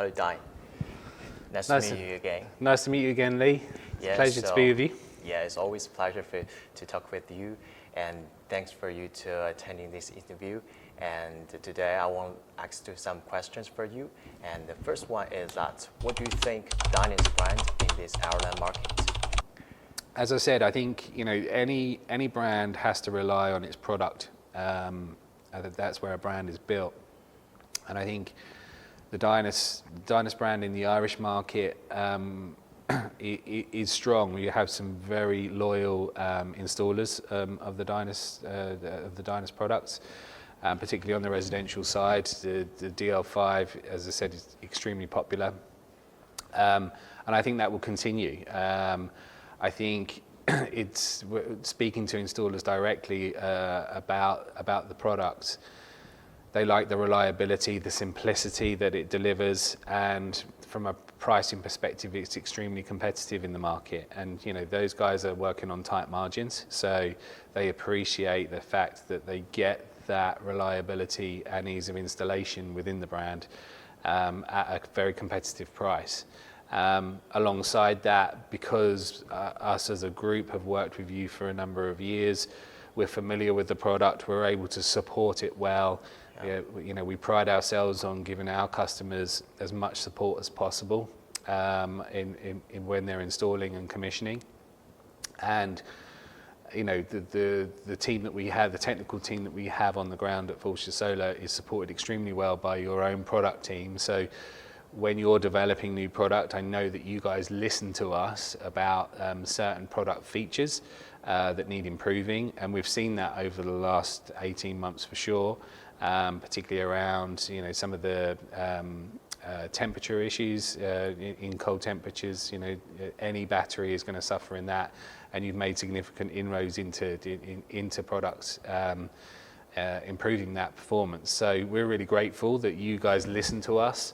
Hello, Dine. Nice to meet you again. Nice to meet you again, Lee. It's a pleasure to be with you. Yeah, it's always a pleasure to talk with you, and thanks for you to attending this interview. And today I want to ask you some questions for you. And the first one is that, what do you think Dyness brand in this Ireland market? As I said, I think any brand has to rely on its product. That's where a brand is built, and I think the Dyness brand in the Irish market is strong. We have some very loyal installers of the Dyness products, particularly on the residential side. The DL5, as I said, is extremely popular, and I think that will continue. I think it's speaking to installers directly about the product. They like the reliability, the simplicity that it delivers, and from a pricing perspective, it's extremely competitive in the market. And those guys are working on tight margins, so they appreciate the fact that they get that reliability and ease of installation within the brand at a very competitive price. Alongside that, because us as a group have worked with you for a number of years, we're familiar with the product, we're able to support it well. We pride ourselves on giving our customers as much support as possible in when they're installing and commissioning. And the team that we have, the technical team that we have on the ground at Fulshire Solar, is supported extremely well by your own product team. So when you're developing new product, I know that you guys listen to us about certain product features that need improving, and we've seen that over the last 18 months for sure, particularly around some of the temperature issues in cold temperatures. Any battery is going to suffer in that, and you've made significant inroads into products improving that performance. So we're really grateful that you guys listen to us.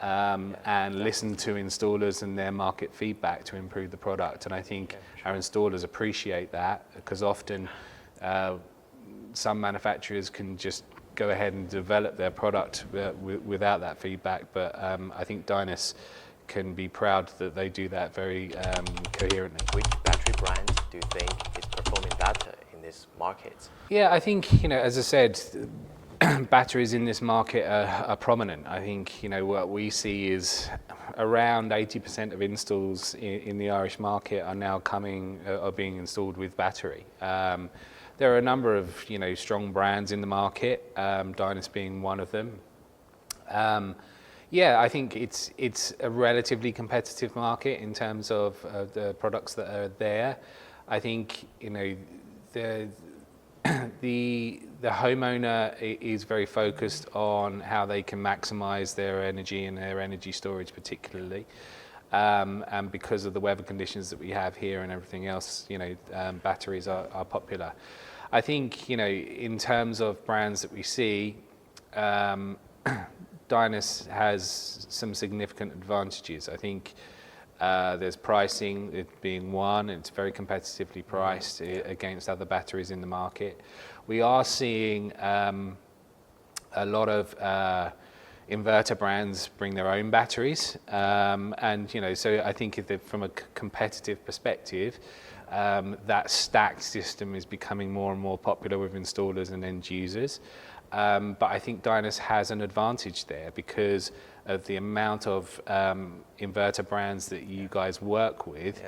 And listen to installers and their market feedback to improve the product. And I think our installers appreciate that, because often some manufacturers can just go ahead and develop their product without that feedback. But I think Dyness can be proud that they do that very coherently. Which battery brand do you think is performing better in this market? Yeah, I think, as I said, batteries in this market are prominent. I think what we see is around 80% of installs in the Irish market are now being installed with battery. There are a number of strong brands in the market, Dyness being one of them. I think it's a relatively competitive market in terms of the products that are there. I think the homeowner is very focused on how they can maximize their energy and their energy storage particularly. And because of the weather conditions that we have here and everything else, batteries are popular. I think, in terms of brands that we see, Dyness has some significant advantages. I think there's pricing, it being one, it's very competitively priced against other batteries in the market. We are seeing a lot of inverter brands bring their own batteries, and so I think from a competitive perspective, that stacked system is becoming more and more popular with installers and end users. But I think Dyness has an advantage there because of the amount of inverter brands that you guys work with.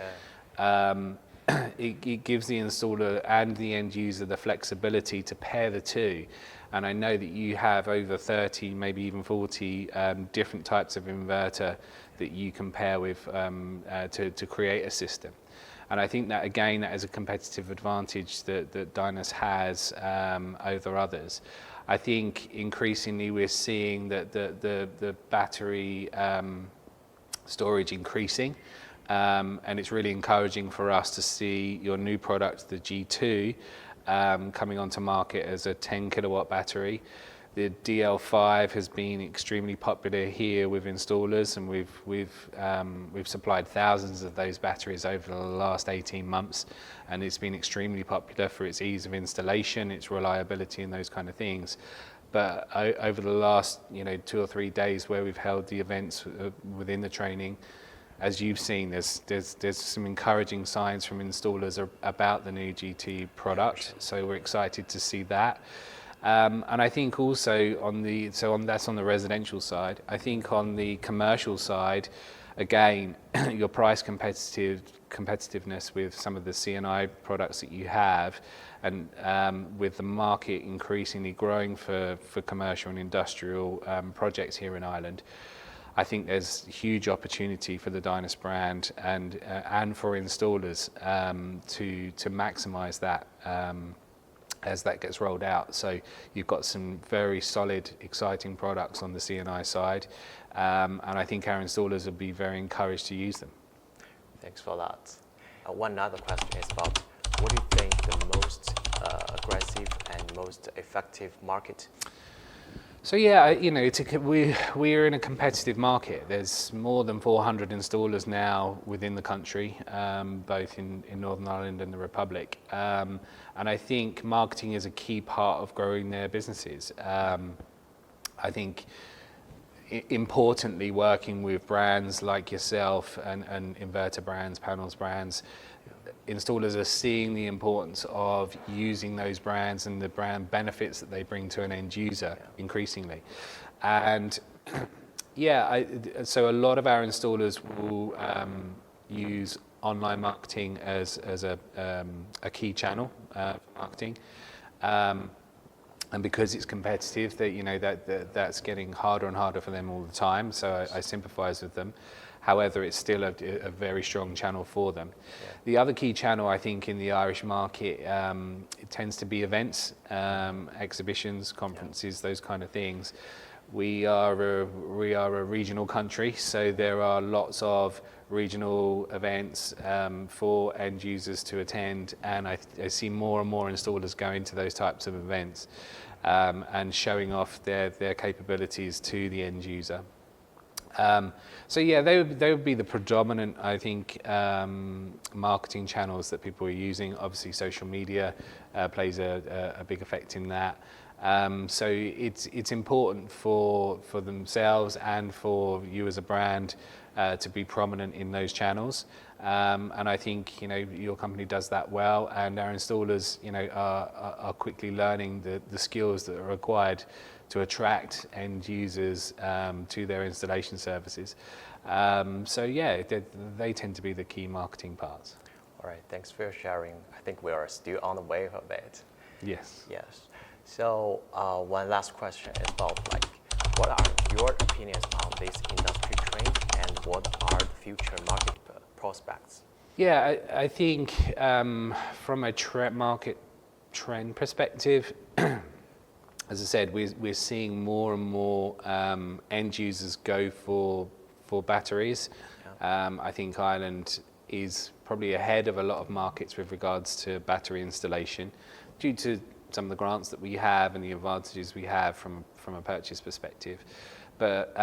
It gives the installer and the end user the flexibility to pair the two. And I know that you have over 30, maybe even 40 different types of inverter that you can pair with to create a system. And I think that, again, that is a competitive advantage that Dyness has over others. I think increasingly we're seeing that the battery storage increasing, and it's really encouraging for us to see your new product, the G2, coming onto market as a 10 kilowatt battery. The DL5 has been extremely popular here with installers, and we've supplied thousands of those batteries over the last 18 months, and it's been extremely popular for its ease of installation, its reliability, and those kind of things. but over the last 2 or 3 days where we've held the events within the training, as you've seen, there's some encouraging signs from installers about the new GT product. So we're excited to see that. And I think also that's on the residential side. I think on the commercial side, again, your price competitiveness with some of the C&I products that you have, and with the market increasingly growing for commercial and industrial projects here in Ireland, I think there's huge opportunity for the Dyness brand and for installers to maximise that as that gets rolled out. So you've got some very solid, exciting products on the C&I side, and I think our installers will be very encouraged to use them. Thanks for that. One other question is about, what do you think the most aggressive and most effective market? So yeah, we're in a competitive market. There's more than 400 installers now within the country, both in Northern Ireland and the Republic. And I think marketing is a key part of growing their businesses. I think importantly, working with brands like yourself and inverter brands, panels brands, installers are seeing the importance of using those brands and the brand benefits that they bring to an end user increasingly. And so a lot of our installers will use online marketing as a key channel for marketing. And because it's competitive, that's getting harder and harder for them all the time. So I sympathise with them. However, it's still a very strong channel for them. Yeah. The other key channel, I think, in the Irish market, it tends to be events, exhibitions, conferences, those kind of things. We are a regional country, so there are lots of regional events for end users to attend, and I see more and more installers going to those types of events and showing off their capabilities to the end user. So yeah, they would be the predominant, I think, marketing channels that people are using. Obviously, social media plays a big effect in that. So it's important for themselves and for you as a brand to be prominent in those channels. And I think your company does that well, and our installers are quickly learning the skills that are required to attract end users to their installation services. So yeah, they tend to be the key marketing parts. All right, thanks for sharing. I think we are still on the way of it. Yes. Yes. So one last question is about, what are your opinions on this industry trend, and what are the future market prospects? Yeah, I think from a market trend perspective, as I said, we're seeing more and more end users go for batteries. Yeah. I think Ireland is probably ahead of a lot of markets with regards to battery installation, due to some of the grants that we have and the advantages we have from a purchase perspective. But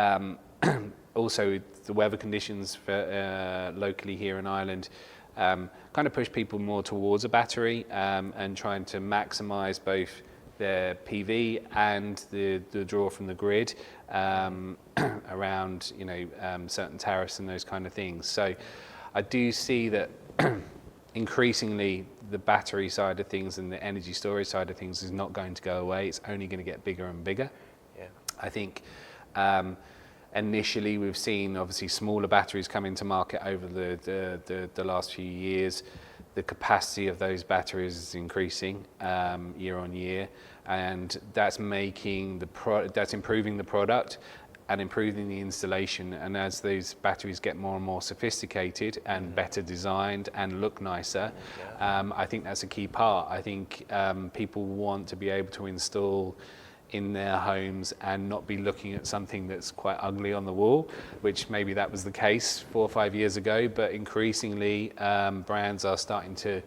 also the weather conditions for locally here in Ireland kind of push people more towards a battery and trying to maximise both their PV and the draw from the grid around certain tariffs and those kind of things. So I do see that increasingly the battery side of things and the energy storage side of things is not going to go away. It's only going to get bigger and bigger. Yeah. I think initially we've seen obviously smaller batteries come into market over the last few years. The capacity of those batteries is increasing year on year, and that's making that's improving the product and improving the installation. And as those batteries get more and more sophisticated and better designed and look nicer, I think that's a key part. I think people want to be able to install in their homes and not be looking at something that's quite ugly on the wall, which maybe that was the case 4 or 5 years ago, but increasingly brands are starting to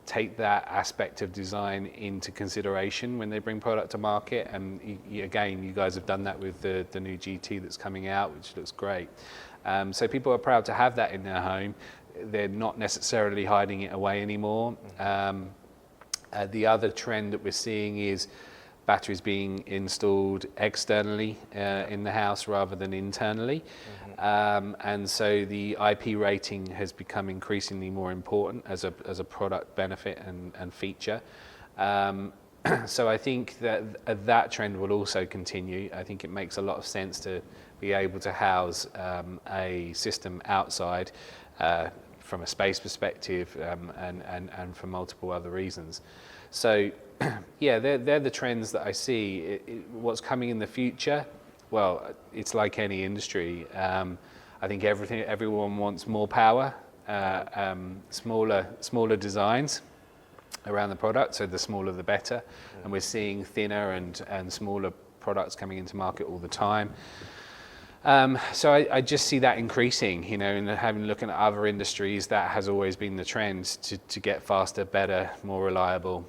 take that aspect of design into consideration when they bring product to market. And again, you guys have done that with the new GT that's coming out, which looks great. So people are proud to have that in their home. They're not necessarily hiding it away anymore. The other trend that we're seeing is batteries being installed externally in the house rather than internally. And so the IP rating has become increasingly more important as a product benefit and feature. So I think that trend will also continue. I think it makes a lot of sense to be able to house a system outside from a space perspective and for multiple other reasons. So yeah, they're the trends that I see. What's coming in the future? Well, it's like any industry. I think everyone wants more power, smaller designs around the product, so the smaller the better. And we're seeing thinner and smaller products coming into market all the time. So I just see that increasing, and having a look at other industries, that has always been the trend to get faster, better, more reliable,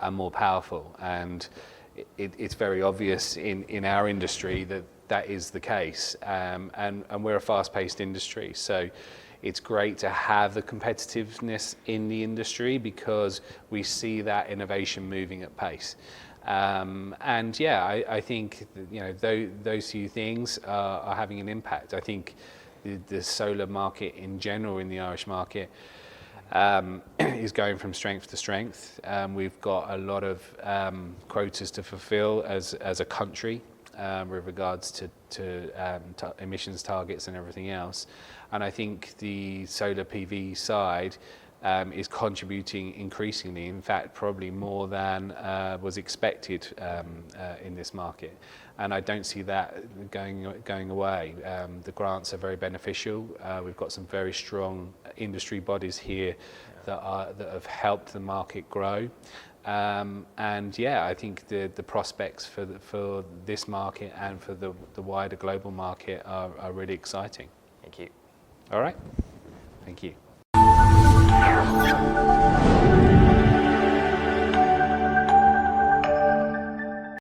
and more powerful. And it's very obvious in our industry that is the case. And we're a fast-paced industry, so it's great to have the competitiveness in the industry because we see that innovation moving at pace. And yeah, I think those few things are having an impact. I think the solar market in general in the Irish market is going from strength to strength. We've got a lot of quotas to fulfill as a country with regards to emissions targets and everything else. And I think the solar PV side is contributing increasingly, in fact, probably more than was expected in this market. And I don't see that going away. The grants are very beneficial. We've got some very strong industry bodies here that have helped the market grow. And yeah, I think the prospects for this market and for the wider global market are really exciting. Thank you. All right. Thank you.